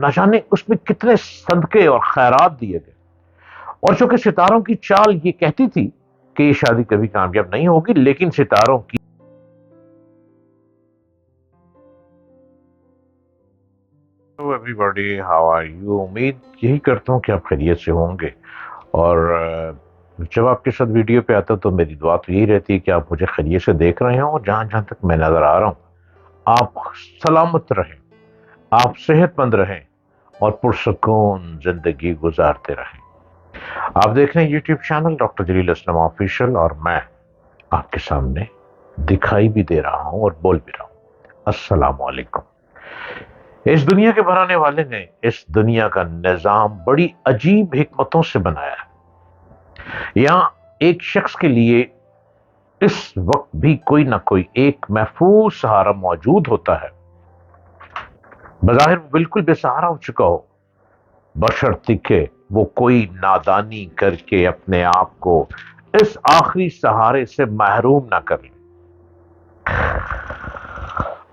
نہ جانے اس میں کتنے صدقے اور خیرات دیے گئے. اور چونکہ ستاروں کی چال یہ کہتی تھی کہ یہ شادی کبھی کامیاب نہیں ہوگی، لیکن ستاروں کی everybody, how are you? امید یہی کرتا ہوں کہ آپ خیریت سے ہوں گے. اور جب آپ کے ساتھ ویڈیو پہ آتا تو میری دعا تو یہی رہتی ہے کہ آپ مجھے خیریت سے دیکھ رہے ہوں، اور جہاں جہاں تک میں نظر آ رہا ہوں آپ سلامت رہیں، آپ صحت مند رہیں اور پرسکون زندگی گزارتے رہیں. آپ دیکھ رہے ہیں یوٹیوب چینل ڈاکٹر جلیل اسلم آفیشل، اور میں آپ کے سامنے دکھائی بھی دے رہا ہوں اور بول بھی رہا ہوں. السلام علیکم. اس دنیا کے بنانے والے نے اس دنیا کا نظام بڑی عجیب حکمتوں سے بنایا ہے. یہاں ایک شخص کے لیے اس وقت بھی کوئی نہ کوئی ایک محفوظ سہارا موجود ہوتا ہے، بظاہر وہ بالکل بے سہارا ہو چکا ہو، بشرطیکہ کہ وہ کوئی نادانی کر کے اپنے آپ کو اس آخری سہارے سے محروم نہ کر لے،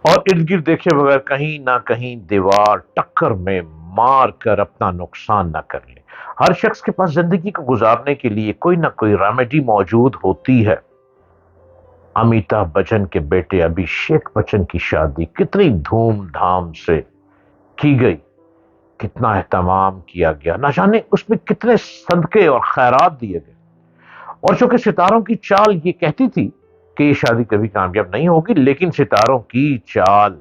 اور ارد گرد دیکھے بغیر کہیں نہ کہیں دیوار ٹکر میں مار کر اپنا نقصان نہ کر لے. ہر شخص کے پاس زندگی کو گزارنے کے لیے کوئی نہ کوئی ریمیڈی موجود ہوتی ہے. امیتابھ بچن کے بیٹے ابھیشیک بچن کی شادی کتنی دھوم دھام سے کی گئی، کتنا اہتمام کیا گیا، نہ جانے اس میں کتنے صدقے اور خیرات دیے گئے. اور چونکہ ستاروں کی چال یہ کہتی تھی کہ یہ شادی کبھی کامیاب نہیں ہوگی، لیکن ستاروں کی چال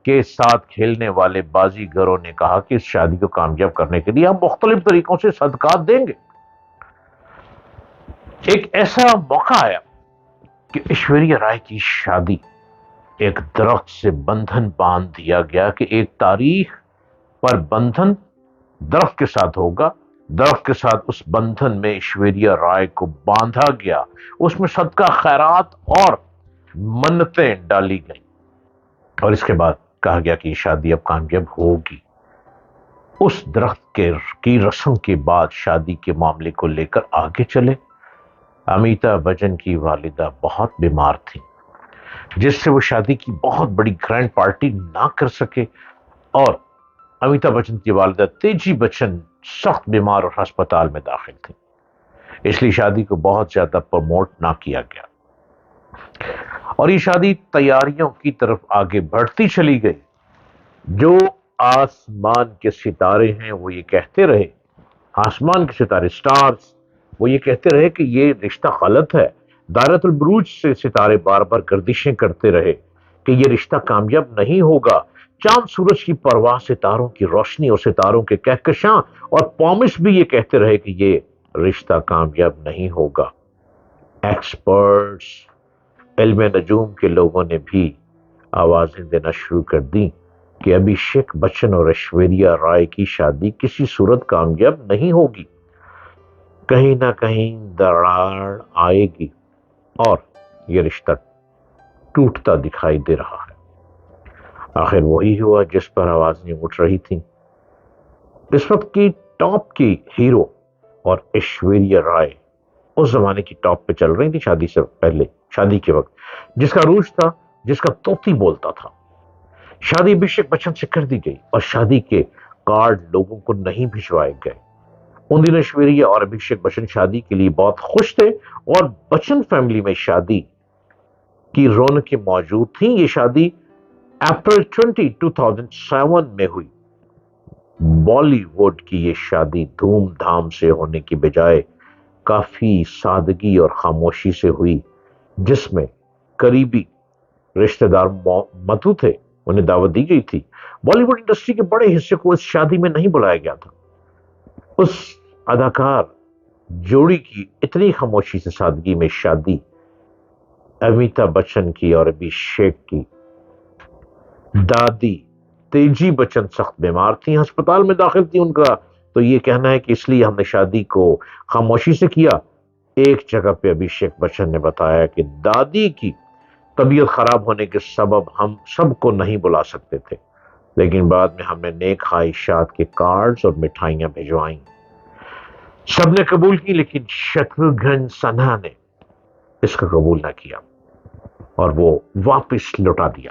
کے ساتھ کھیلنے والے بازیگروں نے کہا کہ اس شادی کو کامیاب کرنے کے لیے ہم مختلف طریقوں سے صدقات دیں گے. ایک ایسا موقع آیا کہ ایشوریا رائے کی شادی ایک درخت سے بندھن باندھ دیا گیا کہ ایک تاریخ پر بندھن درخت کے ساتھ ہوگا. درخت کے ساتھ اس بندھن میں ایشوریا رائے کو باندھا گیا، اس میں صدقہ خیرات اور منتیں ڈالی گئیں، اور اس کے بعد کہا گیا کہ یہ شادی اب کامیاب ہوگی. اس درخت کی رسم کے بعد شادی کے معاملے کو لے کر آگے چلے. امیتابھ بچن کی والدہ بہت بیمار تھی، جس سے وہ شادی کی بہت بڑی گرینڈ پارٹی نہ کر سکے، اور امیتابھ بچن کی والدہ تیجی بچن سخت بیمار اور ہسپتال میں داخل تھی، اس لیے شادی کو بہت زیادہ پروموٹ نہ کیا گیا، اور یہ شادی تیاریوں کی طرف آگے بڑھتی چلی گئی. جو آسمان کے ستارے ہیں وہ یہ کہتے رہے، آسمان کے ستارے سٹارز وہ یہ کہتے رہے کہ یہ رشتہ غلط ہے. دائرۃ البروج سے ستارے بار بار گردشیں کرتے رہے کہ یہ رشتہ کامیاب نہیں ہوگا. چاند سورج کی پرواہ، ستاروں کی روشنی اور ستاروں کے کہکشاں اور پومس بھی یہ کہتے رہے کہ یہ رشتہ کامیاب نہیں ہوگا. ایکسپرٹس، علم نجوم کے لوگوں نے بھی آوازیں دینا شروع کر دیں کہ ابھیشیک بچن اور ایشوریا رائے کی شادی کسی صورت کامیاب نہیں ہوگی، کہیں نہ کہیں دراڑ آئے گی اور یہ رشتہ ٹوٹتا دکھائی دے رہا ہے. آخر وہی ہوا جس پر آوازیں اٹھ رہی تھیں. اس وقت کی ٹاپ کی ہیرو اور ایشوریا رائے اس زمانے کی ٹاپ پہ چل رہی تھی شادی سے پہلے، شادی کے وقت، جس کا عروج تھا، جس کا طوطی بولتا تھا. شادی ابھیشیک بچن سے کر دی گئی اور شادی کے کارڈ لوگوں کو نہیں بھجوائے گئے. ان دنوں ایشوریا اور ابھیشیک بچن شادی کے لیے بہت خوش تھے، اور بچن فیملی میں شادی کی رونقیں موجود تھیں. یہ شادی اپریل 2007 میں ہوئی. بالی ووڈ کی یہ شادی دھوم دھام سے ہونے کی بجائے کافی سادگی اور خاموشی سے ہوئی، جس میں قریبی رشتہ دار مدعو تھے، انہیں دعوت دی گئی تھی. بالی ووڈ انڈسٹری کے بڑے حصے کو اس شادی میں نہیں بلایا گیا تھا. اس اداکار جوڑی کی اتنی خاموشی سے سادگی میں شادی امیتابھ بچن کی اور ابھیشیک کی دادی تیجی بچن سخت بیمار تھیں، ہسپتال میں داخل تھی. ان کا تو یہ کہنا ہے کہ اس لیے ہم نے شادی کو خاموشی سے کیا. ایک جگہ پہ ابھیشیک بچن نے بتایا کہ دادی کی طبیعت خراب ہونے کے سبب ہم سب کو نہیں بلا سکتے تھے، لیکن بعد میں ہم نے نیک خواہشات کے کارڈز اور مٹھائیاں بھجوائیں. سب نے قبول کی، لیکن شتروگھن سنہا نے اس کا قبول نہ کیا اور وہ واپس لوٹا دیا.